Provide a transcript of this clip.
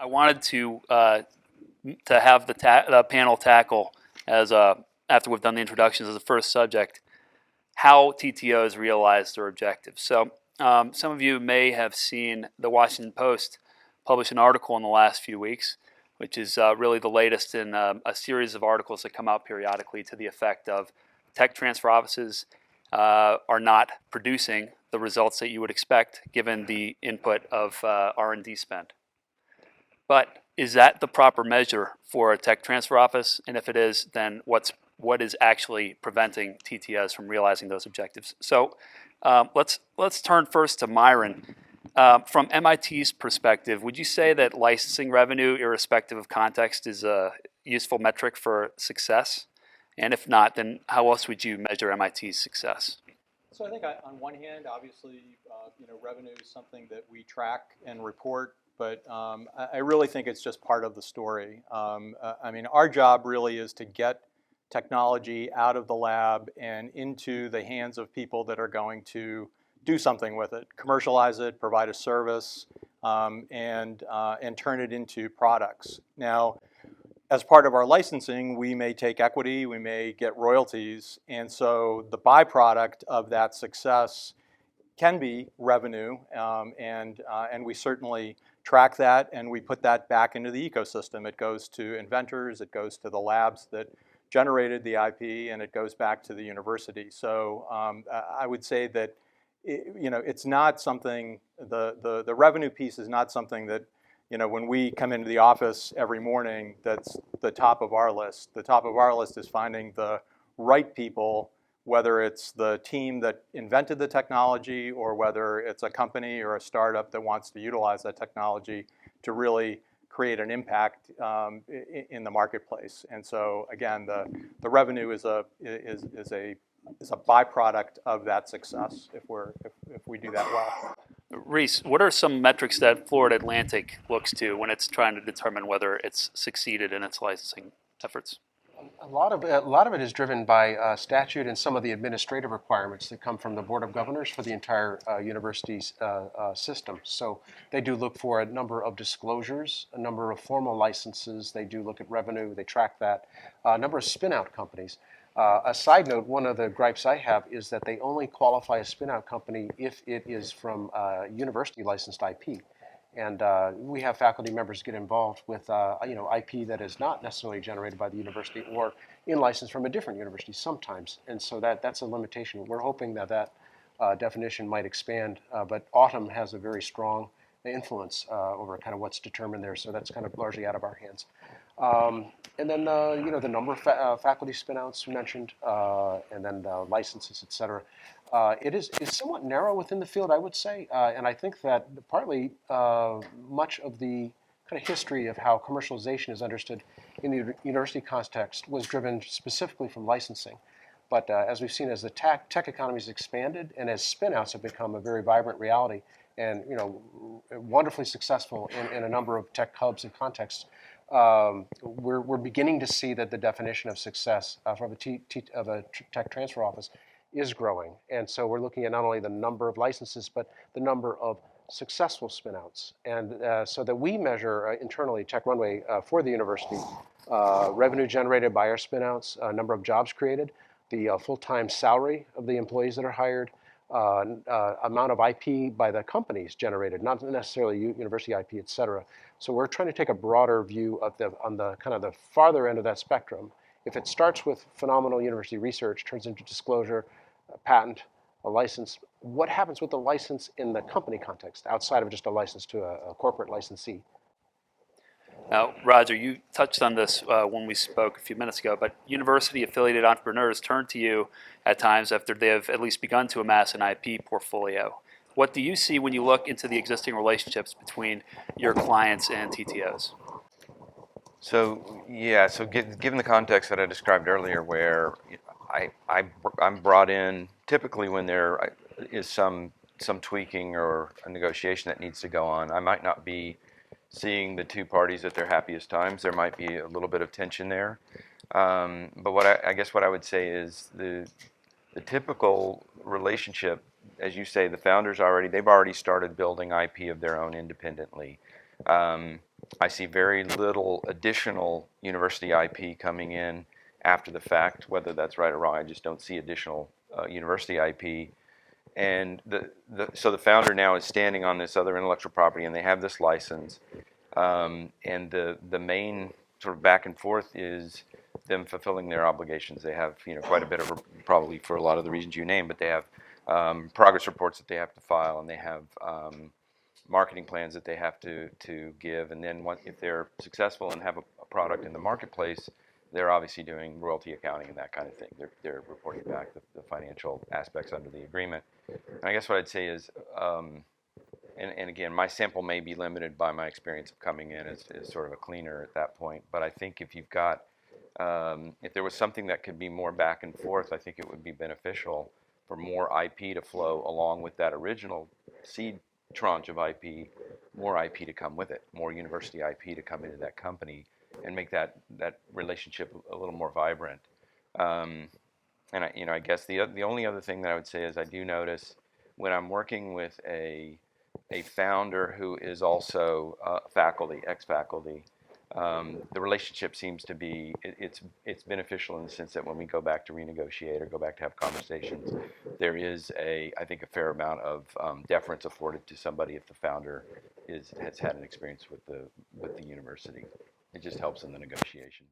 I wanted to have the panel tackle as after we've done the introductions as the first subject, how TTOs realize their objectives. So some of you may have seen the Washington Post publish an article in the last few weeks, which is really the latest in a series of articles that come out periodically to the effect of tech transfer offices are not producing the results that you would expect given the input of R&D spend. But is that the proper measure for a tech transfer office? And if it is, then what is actually preventing TTOs from realizing those objectives? So let's turn first to Myron. From MIT's perspective, would you say that licensing revenue, irrespective of context, is a useful metric for success? And if not, then how else would you measure MIT's success? So I think on one hand, obviously, revenue is something that we track and report, but I really think it's just part of the story. I mean, our job really is to get technology out of the lab and into the hands of people that are going to do something with it, commercialize it, provide a service, and turn it into products. Now, as part of our licensing, we may take equity, we may get royalties, and so the byproduct of that success can be revenue, and we certainly track that, and we put that back into the ecosystem. It goes to inventors, it goes to the labs that generated the IP, and it goes back to the university. So I would say that it's not something, the revenue piece is not something that, when we come into the office every morning, that's the top of our list. The top of our list is finding the right people, whether it's the team that invented the technology or whether it's a company or a startup that wants to utilize that technology to really create an impact in the marketplace. And so again, the revenue is a byproduct of that success if we do that well. Reese, what are some metrics that Florida Atlantic looks to when it's trying to determine whether it's succeeded in its licensing efforts? A lot of it is driven by statute and some of the administrative requirements that come from the Board of Governors for the entire university's system. So they do look for a number of disclosures, a number of formal licenses. They do look at revenue. They track that. A number of spin-out companies. A side note, one of the gripes I have is that they only qualify a spin-out company if it is from university licensed IP. And we have faculty members get involved with IP that is not necessarily generated by the university or in license from a different university sometimes. And so that's a limitation. We're hoping that definition might expand, but Autumn has a very strong influence over kind of what's determined there. So that's kind of largely out of our hands. And then the number of faculty spinouts we mentioned, and then licenses, et cetera. It's somewhat narrow within the field, I would say, and I think that partly much of the kind of history of how commercialization is understood in the university context was driven specifically from licensing. But as we've seen, as the tech economy has expanded and as spinouts have become a very vibrant reality and wonderfully successful in a number of tech hubs and contexts, we're beginning to see that the definition of success from a tech transfer office is growing. And so we're looking at not only the number of licenses, but the number of successful spinouts. And so that we measure internally Tech Runway for the university, revenue generated by our spinouts, number of jobs created, the full-time salary of the employees that are hired, amount of IP by the companies generated, not necessarily university IP, et cetera. So we're trying to take a broader view of on the kind of the farther end of that spectrum. If it starts with phenomenal university research, turns into disclosure, a patent, a license, what happens with the license in the company context outside of just a license to a corporate licensee? Now, Roger, you touched on this when we spoke a few minutes ago, but university-affiliated entrepreneurs turn to you at times after they have at least begun to amass an IP portfolio. What do you see when you look into the existing relationships between your clients and TTOs? So yeah, given the context that I described earlier, where I'm brought in typically when there is some tweaking or a negotiation that needs to go on, I might not be seeing the two parties at their happiest times. There might be a little bit of tension there. But I guess what I would say is the typical relationship, as you say, the founders they've already started building IP of their own independently. I see very little additional university IP coming in after the fact. Whether that's right or wrong, I just don't see additional university IP. And so the founder now is standing on this other intellectual property, and they have this license. And the main sort of back and forth is them fulfilling their obligations. They have quite a bit of, probably for a lot of the reasons you named, but they have progress reports that they have to file, and they have marketing plans that they have to give. And then if they're successful and have a product in the marketplace, they're obviously doing royalty accounting and that kind of thing. They're reporting back the financial aspects under the agreement. And I guess what I'd say is, and again, my sample may be limited by my experience of coming in as sort of a cleaner at that point, but I think if you've got, if there was something that could be more back and forth, I think it would be beneficial for more IP to flow along with that original seed tranche of IP, more IP to come with it, more university IP to come into that company and make that relationship a little more vibrant. And I guess the only other thing that I would say is I do notice when I'm working with a founder who is also faculty, ex-faculty, the relationship seems to be it's beneficial in the sense that when we go back to renegotiate or go back to have conversations, there is I think a fair amount of deference afforded to somebody if the founder has had an experience with the university. It just helps in the negotiation.